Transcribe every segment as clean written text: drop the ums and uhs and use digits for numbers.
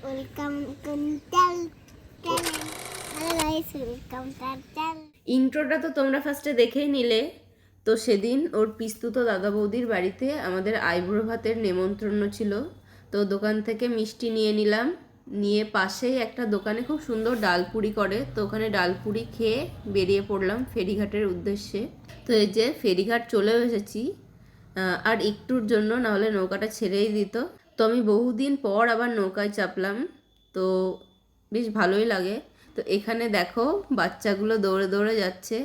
Welcome Kuntal channel. Hello guys, welcome channel. ইন্ট্রোটা তো তোমরা ফার্স্টে দেখেই নিলে। তো সেদিন ওর পিস্তুত দাদা বৌদির বাড়িতে আমাদের আইবুড়ো ভাতের নেমন্ত্রণ ছিল। তো দোকান থেকে মিষ্টি নিয়ে নিলাম, নিয়ে পাশেই একটা দোকানে খুব সুন্দর ডালপুরি করে, তো ওখানে ডালপুরি খেয়ে বেরিয়ে পড়লাম ফেরিঘাটের উদ্দেশ্যে। তো এই যে ফেরিঘাট চলেও এসেছি, আর একটুর জন্য, নাহলে নৌকাটা ছেড়েই দিত। তো আমি বহুদিন পর আবার নৌকায় চাপলাম, তো বেশ ভালোই লাগে। তো এখানে দেখো বাচ্চাগুলো দৌড়ে দৌড়ে যাচ্ছে,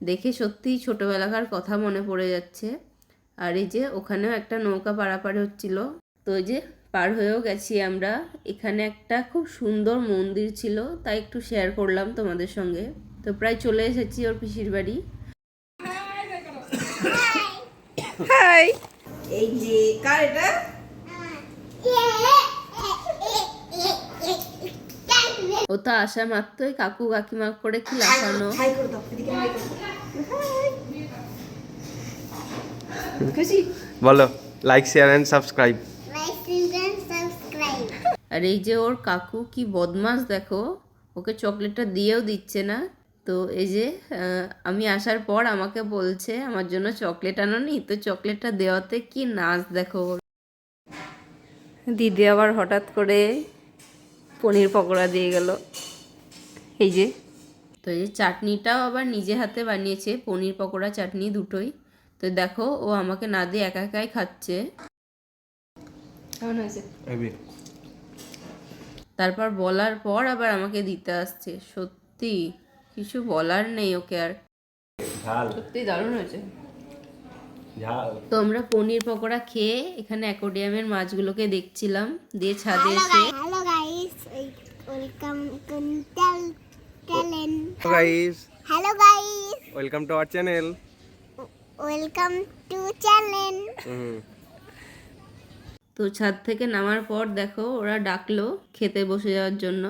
দেখে সত্যিই ছোটোবেলাকার কথা মনে পড়ে যাচ্ছে। আর এই যে ওখানেও একটা নৌকা পারাপার হচ্ছিল, তো এই যে পার হয়েও গেছি আমরা। এখানে একটা খুব সুন্দর মন্দির ছিল, তাই একটু শেয়ার করলাম তোমাদের সঙ্গে। তো প্রায় চলে এসেছি ওর পিসির বাড়ি। হাই, এই যে কার এটা? ও তো আসা মাত্রই কাকু কাকিমা করে কি লাফানো। বলো লাইক শেয়ার এন্ড সাবস্ক্রাইব। আর এই যে ওর কাকু কি বদমাস দেখো, ওকে চকলেটটা দিয়েও দিচ্ছে না। তো এই যে আমি আসার পর আমাকে বলছে আমার জন্য চকলেট আনোনি, তো চকলেটটা দেওয়াতে কি নাচ দেখো। দিদি আবার হঠাৎ করে পনির পকোড়া দিয়ে গেল। এই যে, তো এই যে চাটনিটাও আবার নিজে হাতে বানিয়েছে, পনির পকোড়া চাটনি দুটোই। তো দেখো ও আমাকে না দিয়ে একা একাই খাচ্ছে। কেমন হয়েছে? তারপর বলার পর আবার আমাকে দিতে আসছে। সত্যি কিছু বলার নেই ওকে আর। সত্যি দারুণ হয়েছে। তো আমরা পনির পকোড়া খেয়ে এখানে অ্যাকোয়ারিয়ামের মাছগুলোকে দেখছিলাম, দিয়ে ছাদে এসে hello guys, welcome Kuntal channel. Hello guys, hello guys, welcome to our channel. Welcome to channel. তো ছাদ থেকে নামার পর দেখো ওরা ডাকলো খেতে বসে যাওয়ার জন্য।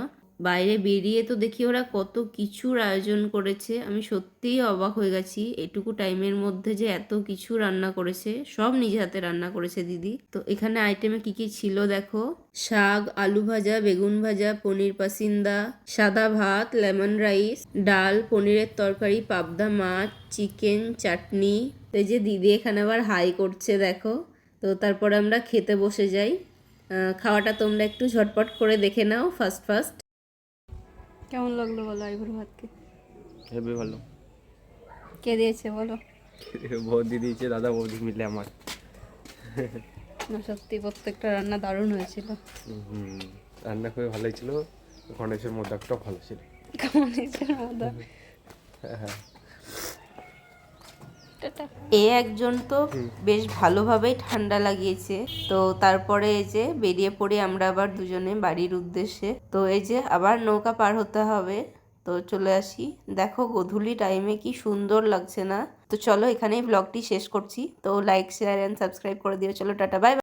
বাইরে বেরিয়ে তো দেখি ওরা কত কিছুর আয়োজন করেছে, আমি সত্যিই অবাক হয়ে গেছি এটুকু টাইমের মধ্যে যে এত কিছু রান্না করেছে। সব নিজে হাতে রান্না করেছে দিদি। তো এখানে আইটেমে কি কি ছিল দেখো, শাক, আলু ভাজা, বেগুন ভাজা, পনির পাসিন্দা, সাদা ভাত, লেমন রাইস, ডাল, পনিরের তরকারি, পাবদা মাছ, চিকেন, চাটনি। এই যে দিদি এখানে আবার হাই করছে দেখো। তো তারপরে আমরা খেতে বসে যাই। খাওয়াটা তোমরা একটু ঝটপট করে দেখে নাও ফার্স্ট। কেমন লাগলো বলো আইবুড়ো ভাতকে? হেবি ভালো। কে দিয়েছে বলো? বৌদি দিয়েছে, দাদা বৌদি মিলে আমার। না সত্যি প্রত্যেকটা রান্না দারুণ হয়েছিল। রান্না খুবই ভালোই ছিল, গণেশের মোদকটাও ভালো ছিল। গণেশের মোদক। হ্যাঁ। এ একজন তো বেশ ভালোভাবেই ঠান্ডা লাগিয়েছে। তো তারপরে এই যে বেরিয়ে পড়ি আমরা আবার দুজনে বাড়ির উদ্দেশ্যে। তো এই যে আবার নৌকা পার হতে হবে, তো চলে আসি। দেখো গোধূলি টাইমে কি সুন্দর লাগছে না? তো চলো এখানেই ব্লগটি শেষ করছি। তো লাইক শেয়ার এন্ড সাবস্ক্রাইব করে দিও। চলো টাটা, বাই।